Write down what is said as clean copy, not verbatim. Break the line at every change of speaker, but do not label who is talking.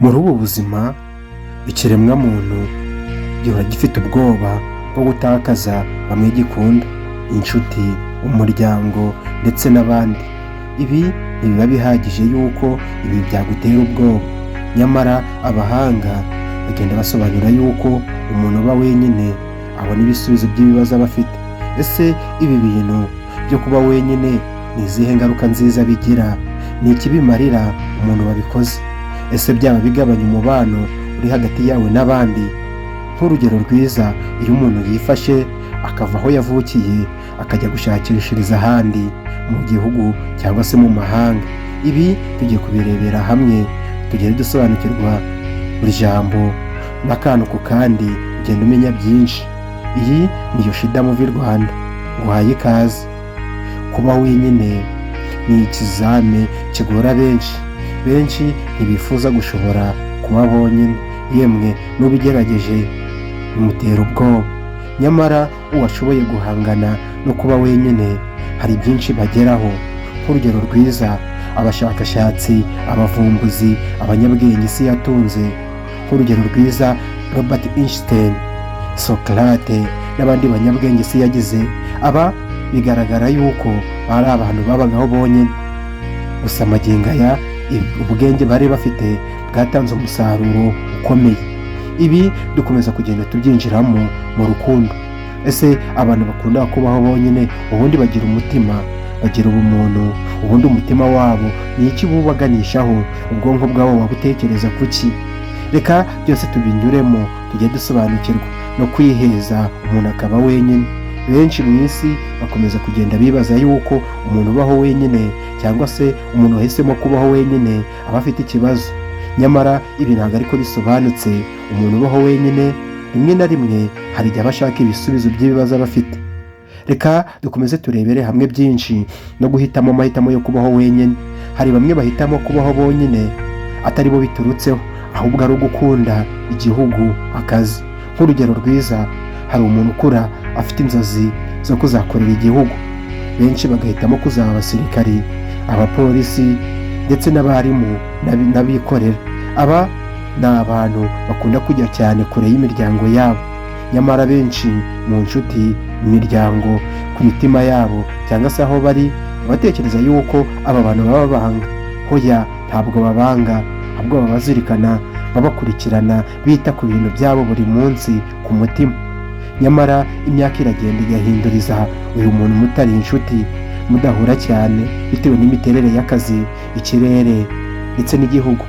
Muri ubu buzima ikiremwa muntu gihora gifite ubwoba bwo gutakaza bamwe gikunda, inshuti, umuryango ndetse n'abandi. Ibi ntibiba bihagije yuko ibi byagutera ubwoba, nyamara abahanga bagenda basobanura yuko umuntu uba wenyine abona ibisubizo by'ibibazo aba afite. Ese ibi bintu byo kuba wenyine ni izihe ngaruka nziza bigira? Ni iki bimarira umuntu wabikoze? Ese byaba bigabanya umubano uri hagati yawe n'abandi? Nk'urugero rwiza, iyo umuntu yifashe akava aho yavukiye akajya gushakishiriza ahandi mu gihugu cyangwa se mu mahanga, ibi tugiye kubirebera hamwe, tugere dusobanukirwa buri jambo n'akantu ku kandi, ugenda umenya byinshi. Iyi ni Yoshida Movie Rwanda, nguhaye ikaze. Kuba wenyine ni ikizame kigora benshi ntibifuza gushobora kuba bonyine, yemwe n'ubigerageje bimutera ubwoba. Nyamara uwashoboye guhangana no kuba wenyine hari byinshi bageraho. Nk'urugero rwiza, abashakashatsi, abavumbuzi, abanyabwenge isi yatunze, nk'urugero rwiza Robert Einstein, Socrate n'abandi banyabwenge isi yagize, aba bigaragara yuko ari abantu babagaho bonyine. Gusa magingo aya ubwenge bari bafite bwatanze umusaruro ukomeye. Ibi dukomeza kugenda tubyinjiramo mu rukundo. Ese abantu bakunda kubaho bonyine ubundi bagira umutima, bagira ubumuntu, ubundi umutima wabo ni iki bubaganishaho? Ubwonko bwabo wabutekereza kuki? Reka byose tubinyuremo, tujye dusobanukirwa no kwiheza umuntu akaba wenyine. Benshi mu isi bakomeza kugenda bibaza yuko umuntu ubaho wenyine cyangwa se umuntu wahisemo kubaho wenyine aba afite ikibazo. Nyamara ibi ntabwo ariko bisobanutse. Umuntu ubaho wenyine rimwe na rimwe hari igihe aba ashaka ibisubizo by'ibibazo aba afite. Reka dukomeze turebere hamwe byinshi no guhitamo amahitamo yo kubaho wenyine. Hari bamwe bahitamo kubaho bonyine atari bo biturutseho, ahubwo ari ugukunda igihugu, akazi. Nk'urugero rwiza, hari umuntu ukura afite inzozi zo kuzakorera igihugu. Benshi bagahitamo kuzaba abasirikari, abapolisi ndetse n'abarimu n'abikorera. Aba ni abantu bakunda kujya cyane kure y'imiryango yabo. Nyamara benshi mu nshuti, imiryango, ku mitima yabo cyangwa se aho bari batekereza yuko aba bantu baba banga. Hoya, ntabwo babanga, ahubwo babazirikana, babakurikirana, bita ku bintu byabo buri munsi ku mutima. Nyamara imyaka iragenda igahinduriza uyu muntu mutari inshuti, mudahura cyane bitewe n'imiterere y'akazi, ikirere ndetse n'igihugu.